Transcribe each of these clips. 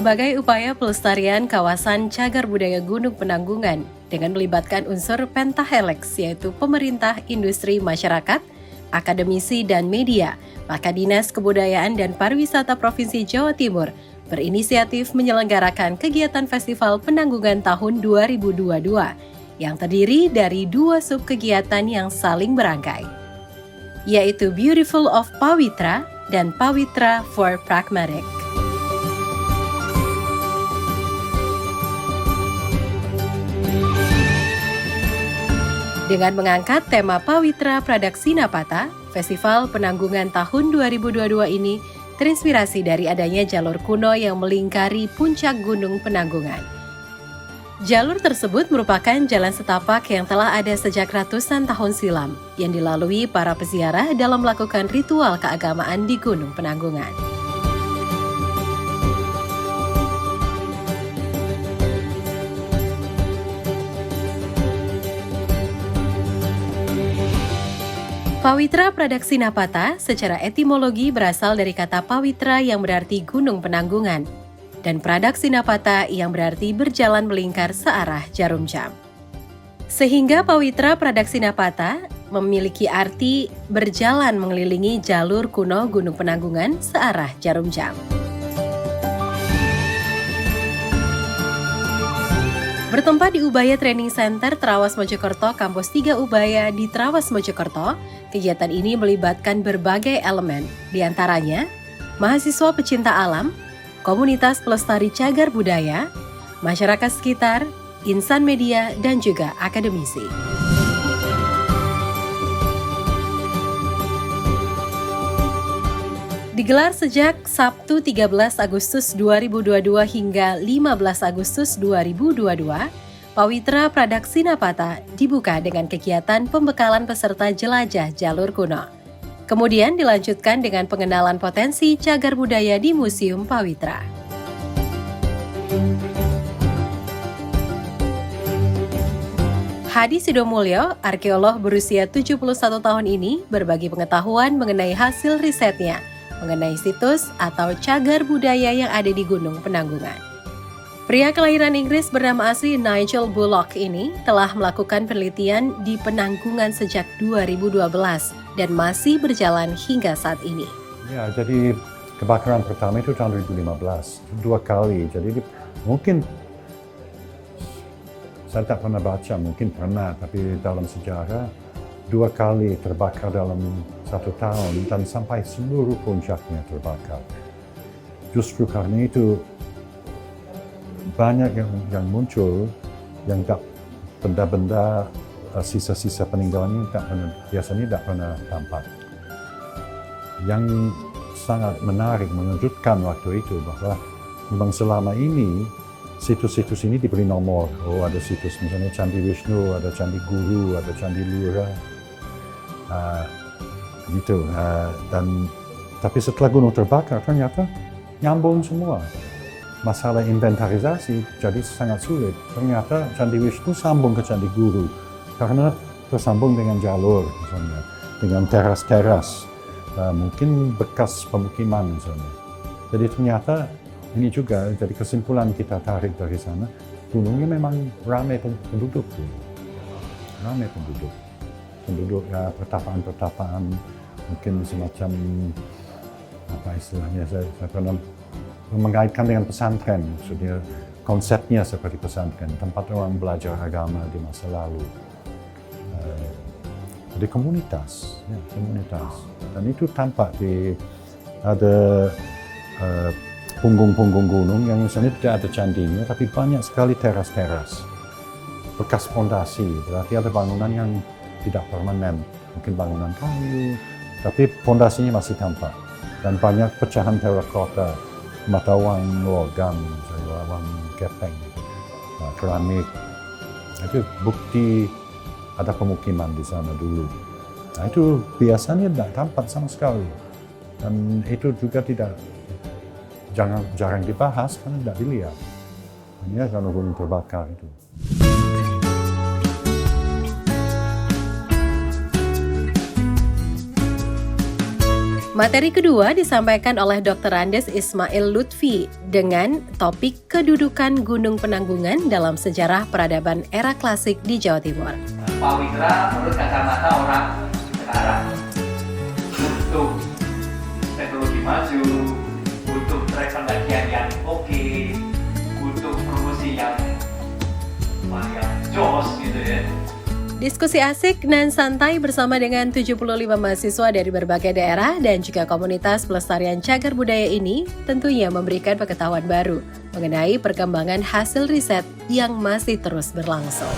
sebagai upaya pelestarian kawasan cagar budaya Gunung Penanggungan dengan melibatkan unsur pentahelix yaitu pemerintah, industri, masyarakat, akademisi, dan media, maka Dinas Kebudayaan dan Pariwisata Provinsi Jawa Timur berinisiatif menyelenggarakan kegiatan Festival Penanggungan tahun 2022 yang terdiri dari dua subkegiatan yang saling berangkai, yaitu Beautiful of Pawitra dan Pawitra for Pragmatic. Dengan mengangkat tema Pawitra Pradaksinapata, Festival Penanggungan tahun 2022 ini terinspirasi dari adanya jalur kuno yang melingkari puncak Gunung Penanggungan. Jalur tersebut merupakan jalan setapak yang telah ada sejak ratusan tahun silam, yang dilalui para peziarah dalam melakukan ritual keagamaan di Gunung Penanggungan. Pawitra Pradaksinapata secara etimologi berasal dari kata pawitra yang berarti gunung penanggungan, dan Pradaksinapata yang berarti berjalan melingkar searah jarum jam. Sehingga Pawitra Pradaksinapata memiliki arti berjalan mengelilingi jalur kuno Gunung Penanggungan searah jarum jam. Bertempat di Ubaya Training Center Trawas Mojokerto, Kampus 3 Ubaya di Trawas Mojokerto, kegiatan ini melibatkan berbagai elemen, diantaranya mahasiswa pecinta alam, komunitas pelestari cagar budaya, masyarakat sekitar, insan media, dan juga akademisi. Digelar sejak Sabtu 13 Agustus 2022 hingga 15 Agustus 2022, Pawitra Pradaksinapata dibuka dengan kegiatan pembekalan peserta jelajah jalur kuno. Kemudian dilanjutkan dengan pengenalan potensi cagar budaya di Museum Pawitra. Hadi Sidomulyo, arkeolog berusia 71 tahun ini, berbagi pengetahuan mengenai hasil risetnya mengenai situs atau cagar budaya yang ada di Gunung Penanggungan. Pria kelahiran Inggris bernama asli Nigel Bullock ini telah melakukan penelitian di Penanggungan sejak 2012 dan masih berjalan hingga saat ini. Ya, jadi kebakaran pertama itu tahun 2015, 2 kali. Jadi mungkin saya tak pernah baca, mungkin pernah, tapi dalam sejarah 2 kali terbakar dalam 1 tahun dan sampai seluruh puncaknya terbakar. Justru karena itu banyak yang muncul yang benda-benda sisa-sisa peninggalan ini biasanya tidak pernah tampak. Yang sangat menarik, mengejutkan waktu itu bahwa memang selama ini situs-situs ini diberi nomor. Oh, ada situs misalnya Candi Wisnu, ada Candi Guru, ada Candi Lura. Tapi setelah gunung terbakar ternyata nyambung semua. Masalah inventarisasi jadi sangat sulit. Ternyata Candi Wisnu sambung ke Candi Guru karena tersambung dengan jalur misalnya, dengan teras-teras, mungkin bekas pemukiman misalnya. Jadi ternyata ini juga jadi kesimpulan kita tarik dari sana, gunungnya memang ramai penduduk. Ramai penduduk ya, pertapaan-pertapaan, mungkin semacam apa istilahnya, saya pernah mengaitkan dengan pesantren, maksudnya konsepnya seperti pesantren, tempat orang belajar agama di masa lalu. Jadi komunitas, dan itu tampak ada punggung-punggung gunung yang misalnya tidak ada candinya, tapi banyak sekali teras-teras, bekas fondasi, berarti ada bangunan yang tidak permanen, mungkin bangunan kayu, tapi fondasinya masih tampak. Dan banyak pecahan terakota, mata uang logam, uang gepeng, keramik. Itu bukti ada pemukiman di sana dulu. Nah, itu biasanya tidak tampak sama sekali. Dan itu juga jarang dibahas karena tidak dilihat. Hanya karena gunung terbakar itu. Materi kedua disampaikan oleh Dr. Andes Ismail Lutfi dengan topik kedudukan Gunung Penanggungan dalam sejarah peradaban era klasik di Jawa Timur. Pawitra menurut kacamata orang sekarang butuh teknologi maju, butuh track pendakian yang oke, butuh promosi yang jos gitu ya. Diskusi asik dan santai bersama dengan 75 mahasiswa dari berbagai daerah dan juga komunitas pelestarian cagar budaya ini tentunya memberikan pengetahuan baru mengenai perkembangan hasil riset yang masih terus berlangsung.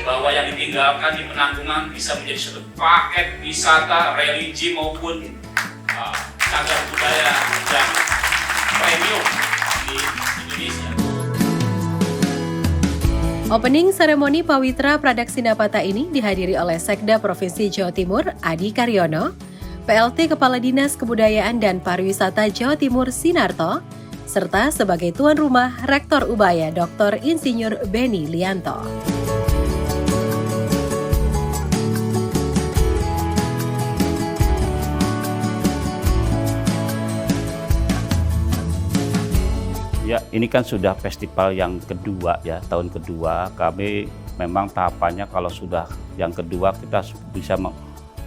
Bahwa yang ditinggalkan di Penanggungan bisa menjadi suatu paket wisata religi maupun cagar budaya yang premium di Indonesia. Opening seremoni Pawitra Pradaksina-Pata ini dihadiri oleh Sekda Provinsi Jawa Timur Adi Karyono, PLT Kepala Dinas Kebudayaan dan Pariwisata Jawa Timur Sinarto, serta sebagai tuan rumah Rektor Ubaya Dr. Insinyur Beni Lianto. Ya, ini kan sudah festival yang kedua ya, tahun kedua. Kami memang tahapannya kalau sudah yang kedua kita bisa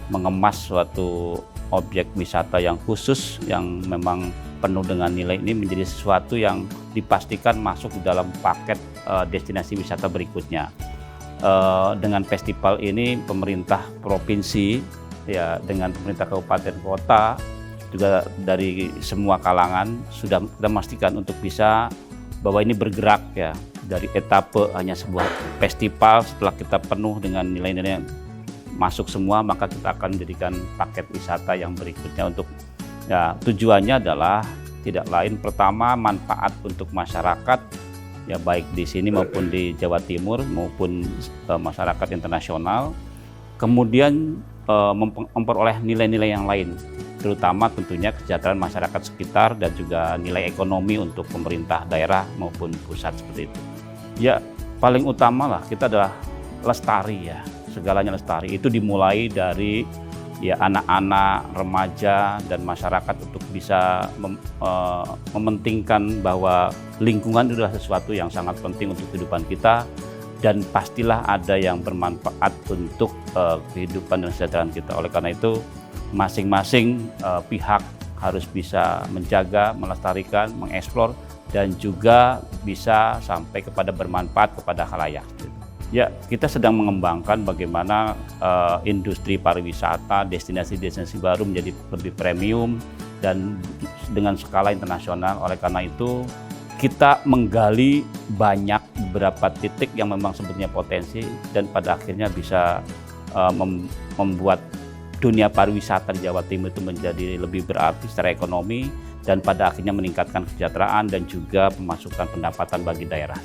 mengemas suatu objek wisata yang khusus yang memang penuh dengan nilai ini menjadi sesuatu yang dipastikan masuk di dalam paket destinasi wisata berikutnya. Dengan festival ini pemerintah provinsi ya dengan pemerintah kabupaten kota juga dari semua kalangan sudah kita memastikan untuk bisa bahwa ini bergerak ya dari etape hanya sebuah festival. Setelah kita penuh dengan nilai-nilai yang masuk semua, maka kita akan menjadikan paket wisata yang berikutnya untuk ya tujuannya adalah tidak lain pertama manfaat untuk masyarakat ya baik di sini maupun di Jawa Timur maupun masyarakat internasional, kemudian memperoleh nilai-nilai yang lain, terutama tentunya kesejahteraan masyarakat sekitar dan juga nilai ekonomi untuk pemerintah daerah maupun pusat seperti itu. Ya paling utama lah kita adalah lestari ya, segalanya lestari. Itu dimulai dari ya anak-anak, remaja dan masyarakat untuk bisa mementingkan bahwa lingkungan itu adalah sesuatu yang sangat penting untuk kehidupan kita. Dan pastilah ada yang bermanfaat untuk kehidupan dan kesejahteraan kita. Oleh karena itu, masing-masing pihak harus bisa menjaga, melestarikan, mengeksplor, dan juga bisa sampai kepada bermanfaat kepada khalayak. Ya, kita sedang mengembangkan bagaimana industri pariwisata, destinasi-destinasi baru menjadi lebih premium dan dengan skala internasional. Oleh karena itu, kita menggali banyak beberapa titik yang memang sebetulnya potensi dan pada akhirnya bisa membuat dunia pariwisata di Jawa Timur itu menjadi lebih berarti secara ekonomi dan pada akhirnya meningkatkan kesejahteraan dan juga pemasukan pendapatan bagi daerah.